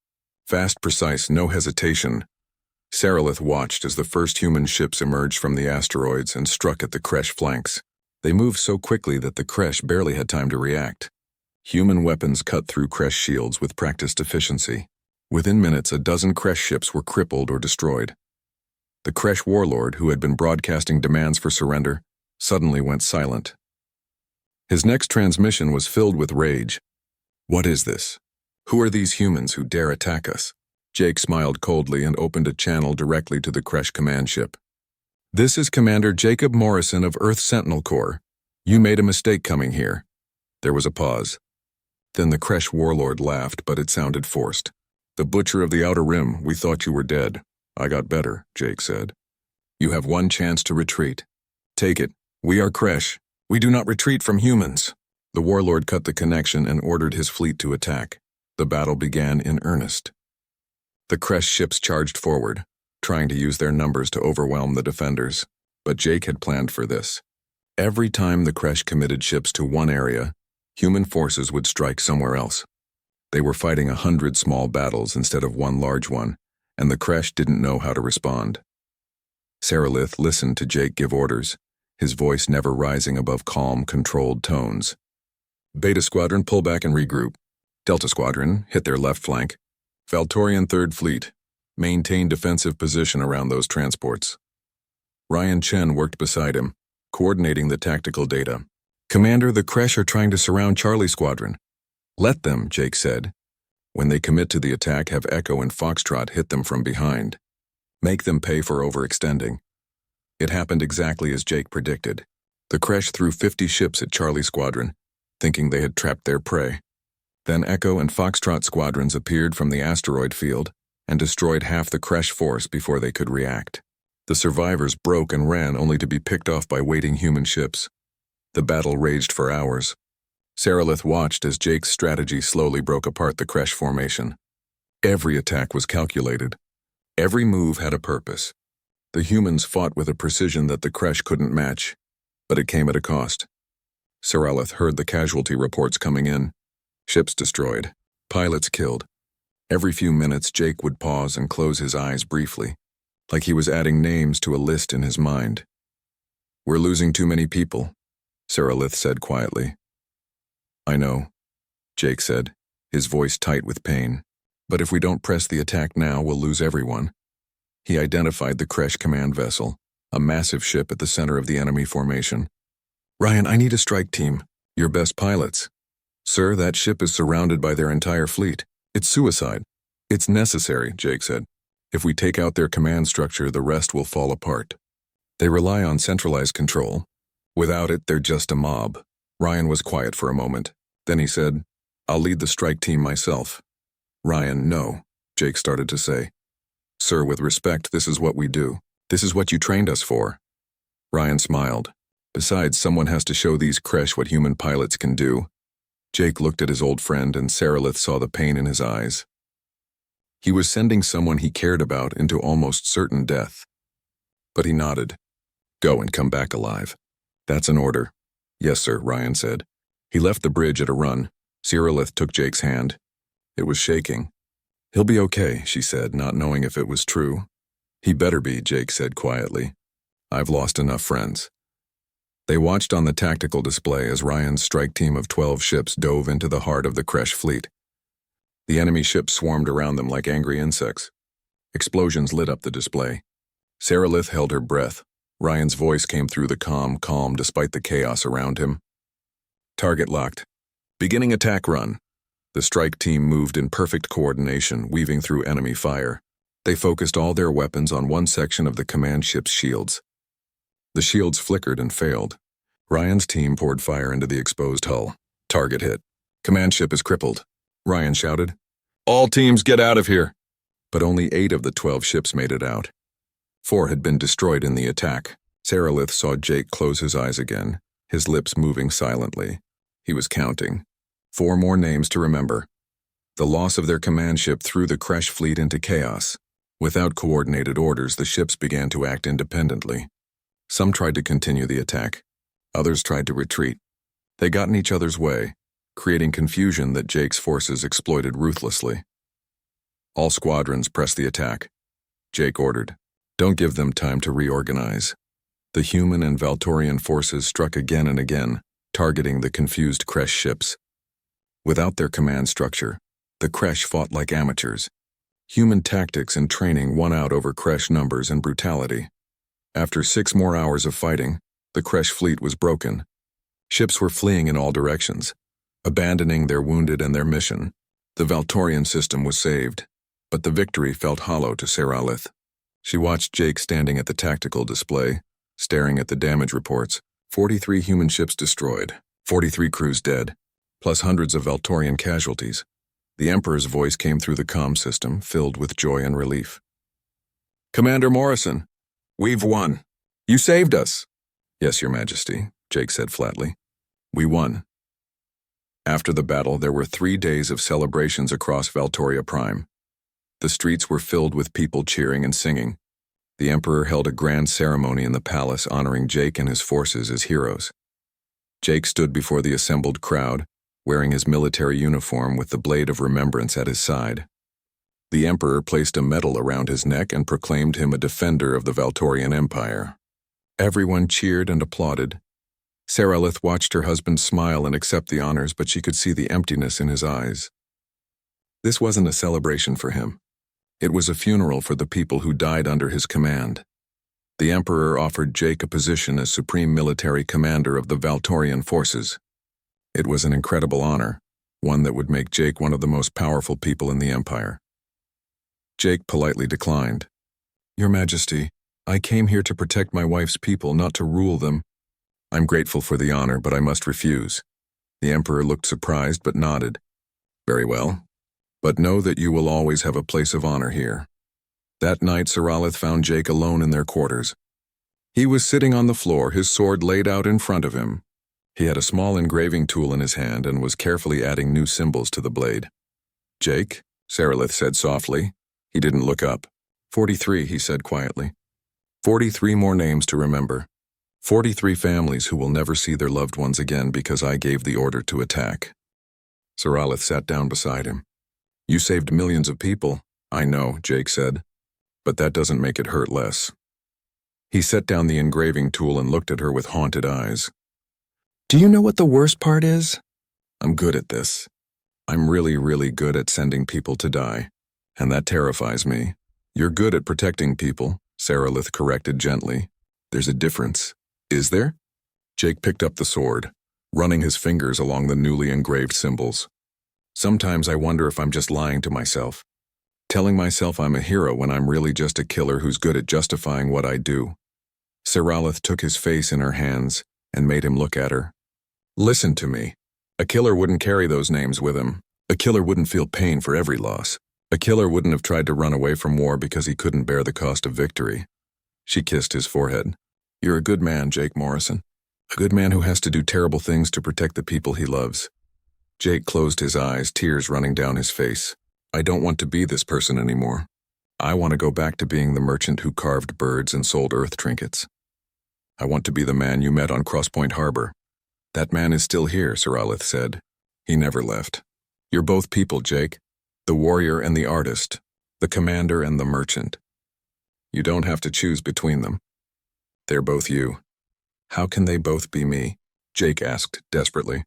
A: Fast, precise, no hesitation." Saralith watched as the first human ships emerged from the asteroids and struck at the creche flanks. They moved so quickly that the creche barely had time to react. Human weapons cut through creche shields with practiced efficiency. Within minutes, a dozen creche ships were crippled or destroyed. The creche warlord, who had been broadcasting demands for surrender, suddenly went silent. His next transmission was filled with rage. "What is this? Who are these humans who dare attack us?" Jake smiled coldly and opened a channel directly to the creche command ship. "This is Commander Jacob Morrison of Earth Sentinel Corps. You made a mistake coming here." There was a pause. Then the creche warlord laughed, but it sounded forced. "The Butcher of the Outer Rim, we thought you were dead. I got better," Jake said. "You have one chance to retreat. Take it. We are creche. We do not retreat from humans." The warlord cut the connection and ordered his fleet to attack. The battle began in earnest. The creche ships charged forward, trying to use their numbers to overwhelm the defenders. But Jake had planned for this. Every time the creche committed ships to one area, human forces would strike somewhere else. They were fighting 100 small battles instead of one large one, and the creche didn't know how to respond. Saralith listened to Jake give orders, his voice never rising above calm, controlled tones. Beta Squadron, pull back and regroup. Delta Squadron, hit their left flank. Valtorian 3rd Fleet, maintain defensive position around those transports. Ryan Chen worked beside him, coordinating the tactical data. Commander, the Kresh are trying to surround Charlie Squadron. Let them, Jake said. When they commit to the attack, have Echo and Foxtrot hit them from behind. Make them pay for overextending. It happened exactly as Jake predicted. The Kresh threw 50 ships at Charlie Squadron, thinking they had trapped their prey. Then Echo and Foxtrot squadrons appeared from the asteroid field and destroyed half the Kresh force before they could react. The survivors broke and ran only to be picked off by waiting human ships. The battle raged for hours. Saralith watched as Jake's strategy slowly broke apart the Kresh formation. Every attack was calculated. Every move had a purpose. The humans fought with a precision that the Kresh couldn't match, but it came at a cost. Saralith heard the casualty reports coming in. Ships destroyed. Pilots killed. Every few minutes, Jake would pause and close his eyes briefly, like he was adding names to a list in his mind. We're losing too many people, Saralith said quietly. I know, Jake said, his voice tight with pain. But if we don't press the attack now, we'll lose everyone. He identified the Kresh command vessel, a massive ship at the center of the enemy formation. Ryan, I need a strike team. Your best pilots. Sir, that ship is surrounded by their entire fleet. It's suicide. It's necessary, Jake said. If we take out their command structure, the rest will fall apart. They rely on centralized control. Without it, they're just a mob. Ryan was quiet for a moment. Then he said, I'll lead the strike team myself. Ryan, no, Jake started to say. Sir, with respect, this is what we do. This is what you trained us for. Ryan smiled. Besides, someone has to show these Kresh what human pilots can do. Jake looked at his old friend and Saralith saw the pain in his eyes. He was sending someone he cared about into almost certain death. But he nodded. Go and come back alive. That's an order. Yes, sir, Ryan said. He left the bridge at a run. Saralith took Jake's hand. It was shaking. He'll be okay, she said, not knowing if it was true. He better be, Jake said quietly. I've lost enough friends. They watched on the tactical display as Ryan's strike team of 12 ships dove into the heart of the Kresh fleet. The enemy ships swarmed around them like angry insects. Explosions lit up the display. Saralith held her breath. Ryan's voice came through the calm despite the chaos around him. Target locked. Beginning attack run. The strike team moved in perfect coordination, weaving through enemy fire. They focused all their weapons on one section of the command ship's shields. The shields flickered and failed. Ryan's team poured fire into the exposed hull. Target hit. Command ship is crippled. Ryan shouted. All teams get out of here. But only 8 of the 12 ships made it out. 4 had been destroyed in the attack. Saralith saw Jake close his eyes again, his lips moving silently. He was counting. 4 more names to remember. The loss of their command ship threw the Kresh fleet into chaos. Without coordinated orders, the ships began to act independently. Some tried to continue the attack. Others tried to retreat. They got in each other's way, creating confusion that Jake's forces exploited ruthlessly. All squadrons press the attack, Jake ordered. Don't give them time to reorganize. The human and Valtorian forces struck again and again, targeting the confused Kresh ships. Without their command structure, the Kresh fought like amateurs. Human tactics and training won out over Kresh numbers and brutality. After 6 more hours of fighting, the Kresh fleet was broken. Ships were fleeing in all directions, abandoning their wounded and their mission. The Valtorian system was saved, but the victory felt hollow to Saralith. She watched Jake standing at the tactical display, staring at the damage reports. 43 human ships destroyed, 43 crews dead, plus hundreds of Valtorian casualties. The Emperor's voice came through the comm system, filled with joy and relief. Commander Morrison, we've won. You saved us. Yes, Your Majesty, Jake said flatly. We won. After the battle, there were 3 days of celebrations across Valtoria Prime. The streets were filled with people cheering and singing. The Emperor held a grand ceremony in the palace honoring Jake and his forces as heroes. Jake stood before the assembled crowd, wearing his military uniform with the blade of remembrance at his side. The Emperor placed a medal around his neck and proclaimed him a defender of the Valtorian Empire. Everyone cheered and applauded. Saralith watched her husband smile and accept the honors, but she could see the emptiness in his eyes. This wasn't a celebration for him. It was a funeral for the people who died under his command. The Emperor offered Jake a position as Supreme Military Commander of the Valtorian forces. It was an incredible honor, one that would make Jake one of the most powerful people in the Empire. Jake politely declined. "Your Majesty, I came here to protect my wife's people, not to rule them. I'm grateful for the honor, but I must refuse." The Emperor looked surprised but nodded. "Very well. But know that you will always have a place of honor here." That night, Saralith found Jake alone in their quarters. He was sitting on the floor, his sword laid out in front of him. He had a small engraving tool in his hand and was carefully adding new symbols to the blade. "Jake," Saralith said softly. He didn't look up. 43, he said quietly. 43 more names to remember. 43 families who will never see their loved ones again because I gave the order to attack. Saralith sat down beside him. "You saved millions of people." "I know," Jake said. "But that doesn't make it hurt less." He set down the engraving tool and looked at her with haunted eyes. "Do you know what the worst part is? I'm good at this. I'm really, really good at sending people to die. And that terrifies me." "You're good at protecting people," Saralith corrected gently. "There's a difference." "Is there?" Jake picked up the sword, running his fingers along the newly engraved symbols. "Sometimes I wonder if I'm just lying to myself, telling myself I'm a hero when I'm really just a killer who's good at justifying what I do." Saralith took his face in her hands and made him look at her. "Listen to me. A killer wouldn't carry those names with him. A killer wouldn't feel pain for every loss. A killer wouldn't have tried to run away from war because he couldn't bear the cost of victory." She kissed his forehead. "You're a good man, Jake Morrison. A good man who has to do terrible things to protect the people he loves." Jake closed his eyes, tears running down his face. "I don't want to be this person anymore. I want to go back to being the merchant who carved birds and sold earth trinkets. I want to be the man you met on Crosspoint Harbor." "That man is still here," Saralith said. "He never left. You're both people, Jake. The warrior and the artist. The commander and the merchant. You don't have to choose between them. They're both you." "How can they both be me?" Jake asked desperately.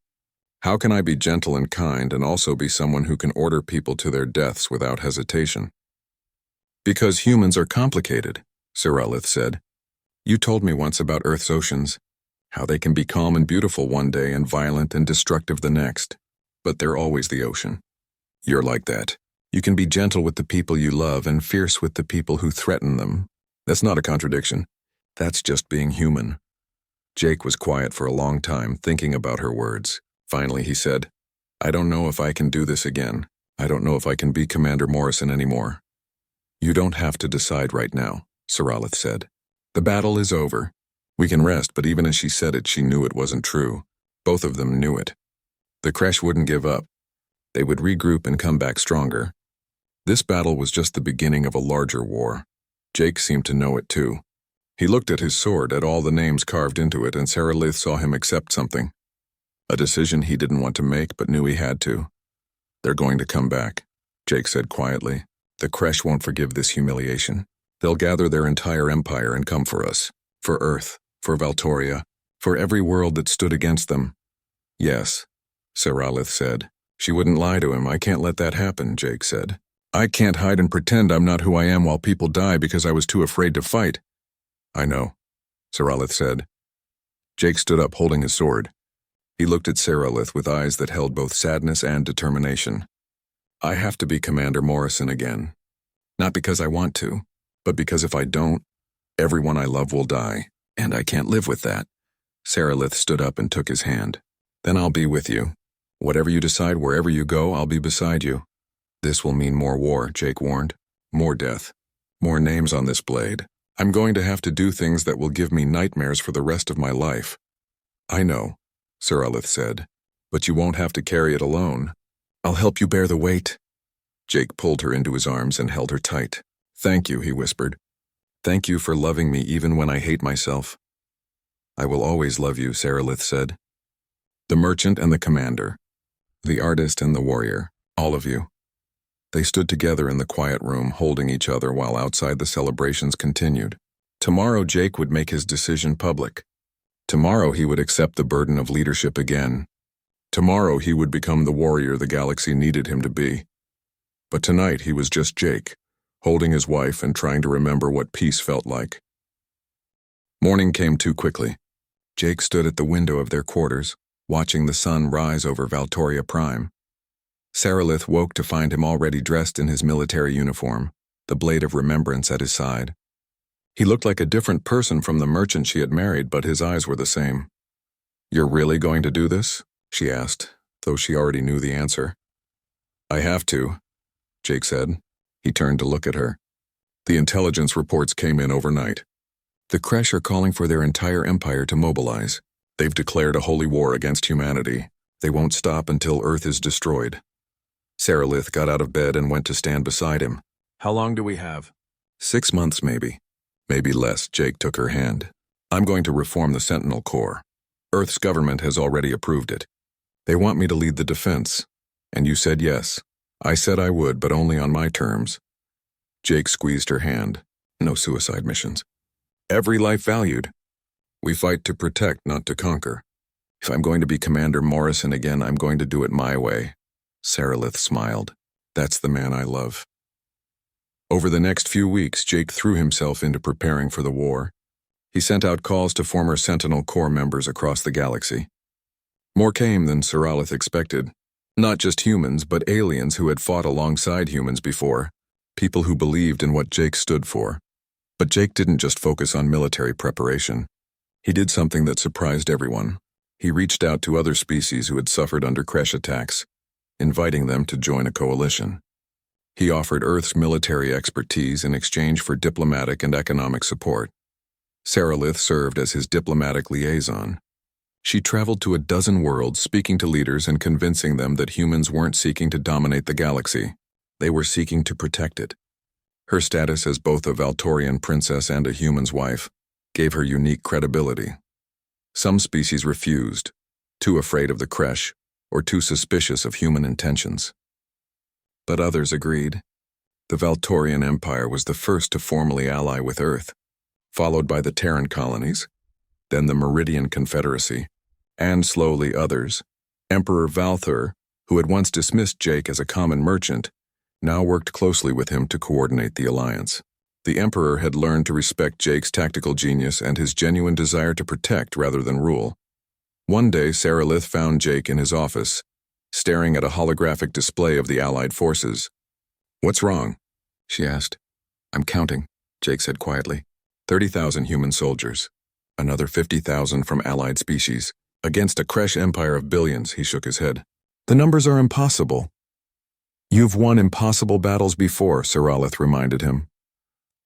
A: "How can I be gentle and kind and also be someone who can order people to their deaths without hesitation?" "Because humans are complicated," Saralith said. "You told me once about Earth's oceans, how they can be calm and beautiful one day and violent and destructive the next, but they're always the ocean. You're like that. You can be gentle with the people you love and fierce with the people who threaten them. That's not a contradiction. That's just being human." Jake was quiet for a long time, thinking about her words. Finally, he said, "I don't know if I can do this again. I don't know if I can be Commander Morrison anymore." "You don't have to decide right now," Saralith said. "The battle is over. We can rest," but even as she said it, she knew it wasn't true. Both of them knew it. The Kresh wouldn't give up. They would regroup and come back stronger. This battle was just the beginning of a larger war. Jake seemed to know it too. He looked at his sword, at all the names carved into it, and Saralith saw him accept something. A decision he didn't want to make, but knew he had to. "They're going to come back," Jake said quietly. "The Kresh won't forgive this humiliation. They'll gather their entire empire and come for us. For Earth, for Valtoria, for every world that stood against them." "Yes," Saralith said. She wouldn't lie to him. "I can't let that happen," Jake said. "I can't hide and pretend I'm not who I am while people die because I was too afraid to fight." "I know," Saralith said. Jake stood up, holding his sword. He looked at Saralith with eyes that held both sadness and determination. "I have to be Commander Morrison again. Not because I want to, but because if I don't, everyone I love will die, and I can't live with that." Saralith stood up and took his hand. "Then I'll be with you. Whatever you decide, wherever you go, I'll be beside you." "This will mean more war," Jake warned. "More death. More names on this blade. I'm going to have to do things that will give me nightmares for the rest of my life." "I know," Saralith said, "but you won't have to carry it alone. I'll help you bear the weight." Jake pulled her into his arms and held her tight. "Thank you," he whispered. "Thank you for loving me even when I hate myself." "I will always love you," Saralith said. The merchant and the commander. The artist and the warrior. All of you. They stood together in the quiet room, holding each other while outside the celebrations continued. Tomorrow Jake would make his decision public. Tomorrow he would accept the burden of leadership again. Tomorrow he would become the warrior the galaxy needed him to be. But tonight he was just Jake, holding his wife and trying to remember what peace felt like. Morning came too quickly. Jake stood at the window of their quarters, watching the sun rise over Valtoria Prime. Sarilith woke to find him already dressed in his military uniform, the blade of remembrance at his side. He looked like a different person from the merchant she had married, but his eyes were the same. "You're really going to do this?" she asked, though she already knew the answer. "I have to," Jake said. He turned to look at her. The intelligence reports came in overnight. The Kresh are calling for their entire empire to mobilize. They've declared a holy war against humanity. They won't stop until Earth is destroyed. Sarilith got out of bed and went to stand beside him. "How long do we have?" 6 months, maybe. Maybe less. Jake took her hand. "I'm going to reform the Sentinel Corps. Earth's government has already approved it. They want me to lead the defense. And you said yes. I said I would, but only on my terms." Jake squeezed her hand. "No suicide missions. Every life valued. We fight to protect, not to conquer. If I'm going to be Commander Morrison again, I'm going to do it my way." Sarilith smiled. "That's the man I love." Over the next few weeks, Jake threw himself into preparing for the war. He sent out calls to former Sentinel Corps members across the galaxy. More came than Sarilith expected. Not just humans, but aliens who had fought alongside humans before. People who believed in what Jake stood for. But Jake didn't just focus on military preparation. He did something that surprised everyone. He reached out to other species who had suffered under Kresh attacks, inviting them to join a coalition. He offered Earth's military expertise in exchange for diplomatic and economic support. Sarilith served as his diplomatic liaison. She traveled to a dozen worlds, speaking to leaders and convincing them that humans weren't seeking to dominate the galaxy. They were seeking to protect it. Her status as both a Valtorian princess and a human's wife gave her unique credibility. Some species refused, too afraid of the Kresh or too suspicious of human intentions. But others agreed. The Valtorian Empire was the first to formally ally with Earth, followed by the Terran colonies, then the Meridian Confederacy, and slowly others. Emperor Valthur, who had once dismissed Jake as a common merchant, now worked closely with him to coordinate the alliance. The Emperor had learned to respect Jake's tactical genius and his genuine desire to protect rather than rule. One day, Sarilith found Jake in his office, staring at a holographic display of the Allied forces. "What's wrong?" she asked. "I'm counting," Jake said quietly. 30,000 human soldiers. Another 50,000 from allied species. Against a Kresh empire of billions, he shook his head. "The numbers are impossible." "You've won impossible battles before," Sarilith reminded him.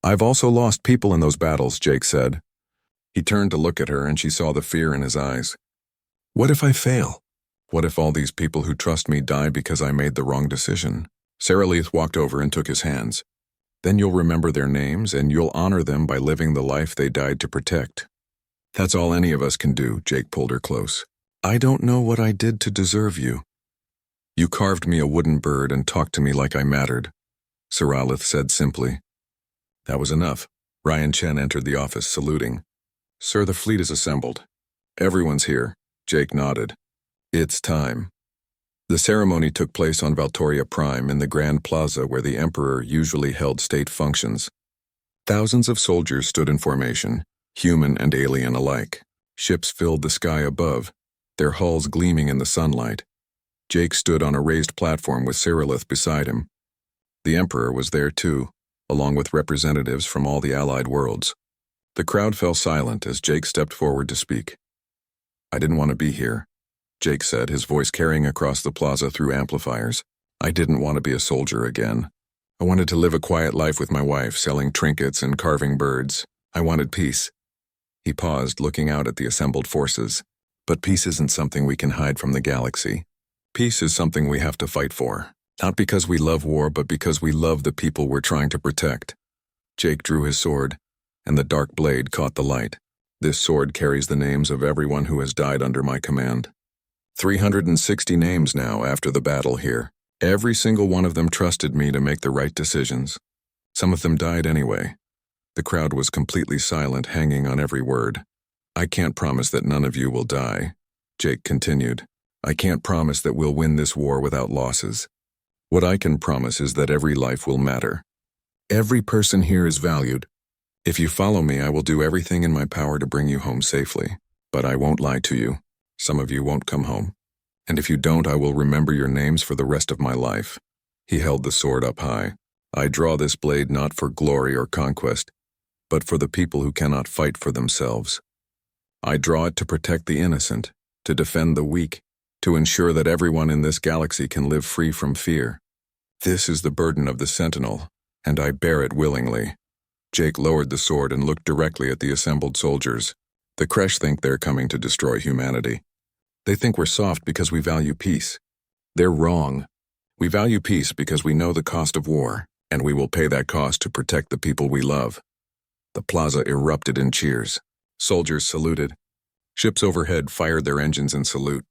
A: "I've also lost people in those battles," Jake said. He turned to look at her and she saw the fear in his eyes. "What if I fail? What if all these people who trust me die because I made the wrong decision?" Sarilith walked over and took his hands. "Then you'll remember their names and you'll honor them by living the life they died to protect." "That's all any of us can do," Jake pulled her close. "I don't know what I did to deserve you." "You carved me a wooden bird and talked to me like I mattered," Sarilith said simply. That was enough. Ryan Chen entered the office, saluting. "Sir, the fleet is assembled." "Everyone's here," Jake nodded. "It's time." The ceremony took place on Valtoria Prime in the Grand Plaza where the Emperor usually held state functions. Thousands of soldiers stood in formation, human and alien alike. Ships filled the sky above, their hulls gleaming in the sunlight. Jake stood on a raised platform with Sarilith beside him. The Emperor was there too, along with representatives from all the allied worlds. The crowd fell silent as Jake stepped forward to speak. "I didn't want to be here," Jake said, his voice carrying across the plaza through amplifiers. "I didn't want to be a soldier again. I wanted to live a quiet life with my wife, selling trinkets and carving birds. I wanted peace." He paused, looking out at the assembled forces. "But peace isn't something we can hide from the galaxy. Peace is something we have to fight for. Not because we love war, but because we love the people we're trying to protect." Jake drew his sword, and the dark blade caught the light. "This sword carries the names of everyone who has died under my command. 360 names now after the battle here. Every single one of them trusted me to make the right decisions. Some of them died anyway." The crowd was completely silent, hanging on every word. I can't promise that none of you will die, Jake continued. I can't promise that we'll win this war without losses. What I can promise is that every life will matter. Every person here is valued. If you follow me, I will do everything in my power to bring you home safely. But I won't lie to you. Some of you won't come home. And if you don't, I will remember your names for the rest of my life. He held the sword up high. I draw this blade not for glory or conquest, but for the people who cannot fight for themselves. I draw it to protect the innocent, to defend the weak, to ensure that everyone in this galaxy can live free from fear. This is the burden of the Sentinel, and I bear it willingly. Jake lowered the sword and looked directly at the assembled soldiers. The Kresh think they're coming to destroy humanity. They think we're soft because we value peace. They're wrong. We value peace because we know the cost of war, and we will pay that cost to protect the people we love. The plaza erupted in cheers. Soldiers saluted. Ships overhead fired their engines in salute.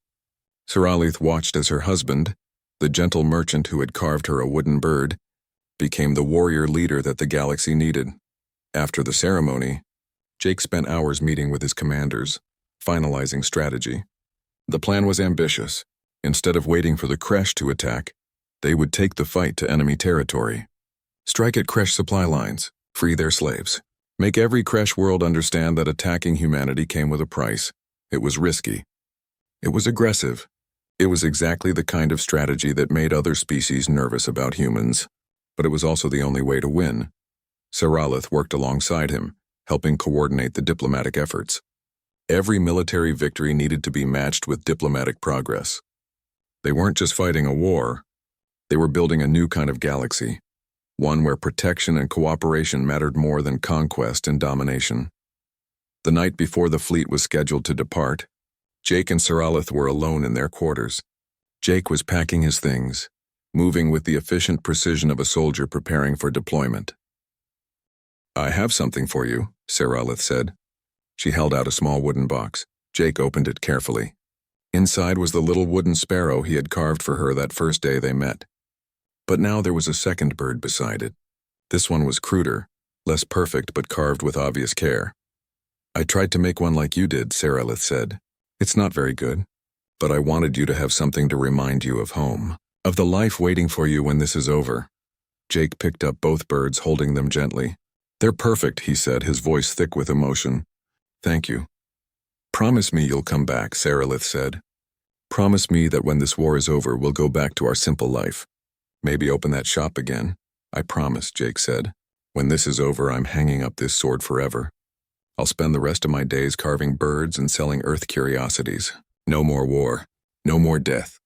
A: Saralith watched as her husband, the gentle merchant who had carved her a wooden bird, became the warrior leader that the galaxy needed. After the ceremony, Jake spent hours meeting with his commanders, finalizing strategy. The plan was ambitious. Instead of waiting for the Kresh to attack, they would take the fight to enemy territory. Strike at Kresh supply lines, free their slaves. Make every Kresh world understand that attacking humanity came with a price. It was risky. It was aggressive. It was exactly the kind of strategy that made other species nervous about humans. But it was also the only way to win. Saralith worked alongside him, helping coordinate the diplomatic efforts. Every military victory needed to be matched with diplomatic progress. They weren't just fighting a war. They were building a new kind of galaxy, one where protection and cooperation mattered more than conquest and domination. The night before the fleet was scheduled to depart, Jake and Saralith were alone in their quarters. Jake was packing his things, moving with the efficient precision of a soldier preparing for deployment. I have something for you, Saralith said. She held out a small wooden box. Jake opened it carefully. Inside was the little wooden sparrow he had carved for her that first day they met. But now there was a second bird beside it. This one was cruder, less perfect but carved with obvious care. I tried to make one like you did, Saralith said. It's not very good, but I wanted you to have something to remind you of home, of the life waiting for you when this is over. Jake picked up both birds, holding them gently. They're perfect, he said, his voice thick with emotion. Thank you. Promise me you'll come back, Saralith said. Promise me that when this war is over, we'll go back to our simple life. Maybe open that shop again. I promise, Jake said. When this is over, I'm hanging up this sword forever. I'll spend the rest of my days carving birds and selling Earth curiosities. No more war. No more death.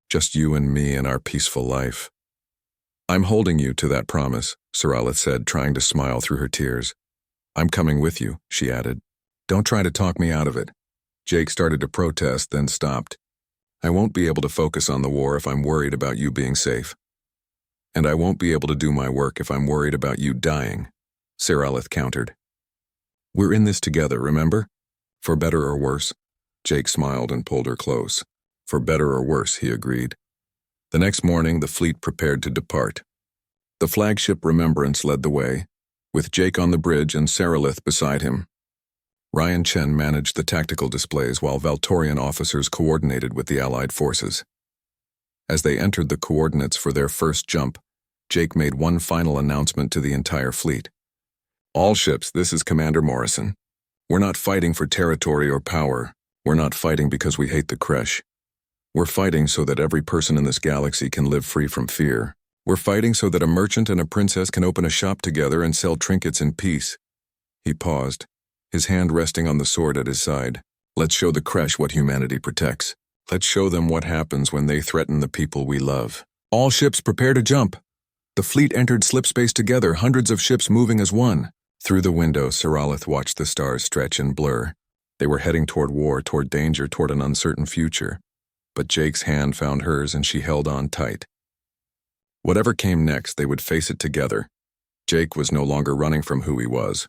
A: Just you and me and our peaceful life. I'm holding you to that promise, Saralith said, trying to smile through her tears. I'm coming with you, she added. Don't try to talk me out of it. Jake started to protest, then stopped. I won't be able to focus on the war if I'm worried about you being safe. And I won't be able to do my work if I'm worried about you dying, Saralith countered. We're in this together, remember? For better or worse. Jake smiled and pulled her close. For better or worse, he agreed. The next morning, the fleet prepared to depart. The flagship Remembrance led the way, with Jake on the bridge and Saralith beside him. Ryan Chen managed the tactical displays while Valtorian officers coordinated with the Allied forces. As they entered the coordinates for their first jump, Jake made one final announcement to the entire fleet. All ships, this is Commander Morrison. We're not fighting for territory or power. We're not fighting because we hate the Kresh. We're fighting so that every person in this galaxy can live free from fear. We're fighting so that a merchant and a princess can open a shop together and sell trinkets in peace. He paused, his hand resting on the sword at his side. Let's show the Kresh what humanity protects. Let's show them what happens when they threaten the people we love. All ships prepare to jump. The fleet entered slipspace together, hundreds of ships moving as one. Through the window, Saralith watched the stars stretch and blur. They were heading toward war, toward danger, toward an uncertain future. But Jake's hand found hers and she held on tight. Whatever came next, they would face it together. Jake was no longer running from who he was.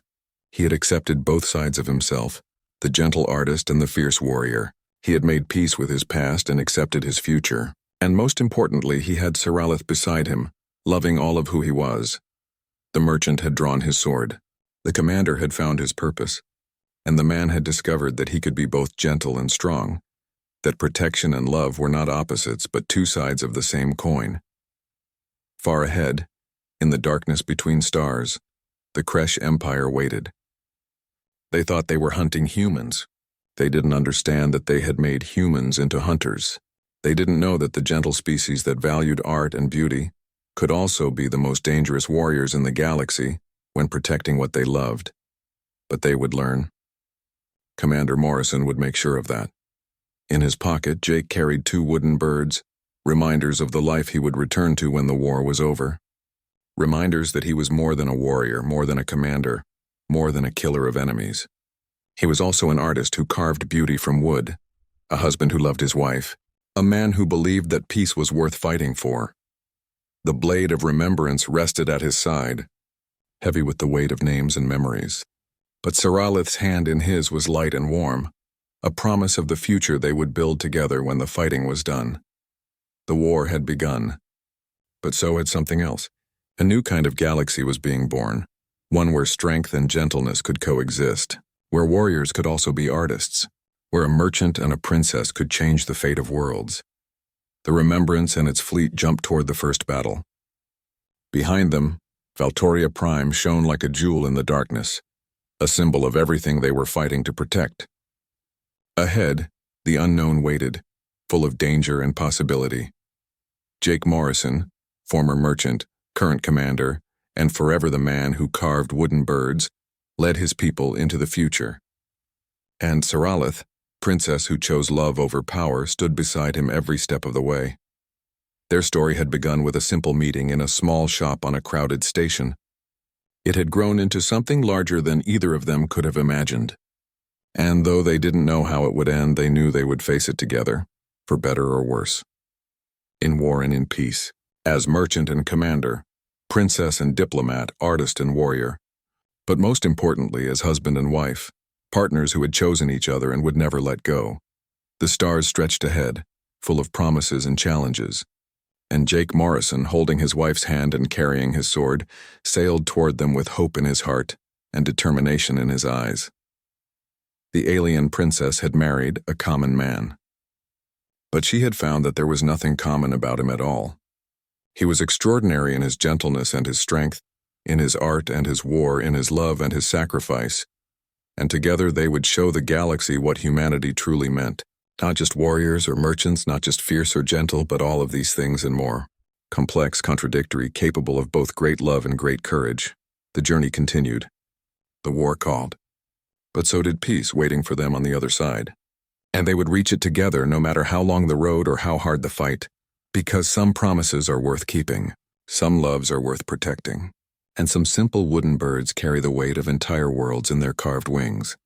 A: He had accepted both sides of himself, the gentle artist and the fierce warrior. He had made peace with his past and accepted his future. And most importantly, he had Saralith beside him, loving all of who he was. The merchant had drawn his sword. The commander had found his purpose. and the man had discovered that he could be both gentle and strong, that protection and love were not opposites but two sides of the same coin. Far ahead, in the darkness between stars, the Kresh Empire waited. They thought they were hunting humans. They didn't understand that they had made humans into hunters. They didn't know that the gentle species that valued art and beauty could also be the most dangerous warriors in the galaxy when protecting what they loved. But they would learn. Commander Morrison would make sure of that. In his pocket, Jake carried 2 wooden birds, reminders of the life he would return to when the war was over. Reminders that he was more than a warrior, more than a commander, more than a killer of enemies. He was also an artist who carved beauty from wood, a husband who loved his wife, a man who believed that peace was worth fighting for. The blade of remembrance rested at his side, heavy with the weight of names and memories. But Saralith's hand in his was light and warm, a promise of the future they would build together when the fighting was done. The war had begun, but so had something else. A new kind of galaxy was being born, one where strength and gentleness could coexist, where warriors could also be artists, where a merchant and a princess could change the fate of worlds. The Remembrance and its fleet jumped toward the first battle. Behind them, Valtoria Prime shone like a jewel in the darkness, a symbol of everything they were fighting to protect. Ahead, the unknown waited, full of danger and possibility. Jake Morrison, former merchant, current commander, and forever the man who carved wooden birds, led his people into the future. And Saralith, princess who chose love over power, stood beside him every step of the way. Their story had begun with a simple meeting in a small shop on a crowded station. It had grown into something larger than either of them could have imagined. And though they didn't know how it would end, they knew they would face it together, for better or worse. In war and in peace, as merchant and commander, princess and diplomat, artist and warrior, but most importantly as husband and wife, partners who had chosen each other and would never let go. The stars stretched ahead, full of promises and challenges, and Jake Morrison, holding his wife's hand and carrying his sword, sailed toward them with hope in his heart and determination in his eyes. The alien princess had married a common man. But she had found that there was nothing common about him at all. He was extraordinary in his gentleness and his strength, in his art and his war, in his love and his sacrifice. And together they would show the galaxy what humanity truly meant. Not just warriors or merchants, not just fierce or gentle, but all of these things and more. Complex, contradictory, capable of both great love and great courage. The journey continued. The war called. But so did peace, waiting for them on the other side. And they would reach it together no matter how long the road or how hard the fight. Because some promises are worth keeping, some loves are worth protecting, and some simple wooden birds carry the weight of entire worlds in their carved wings.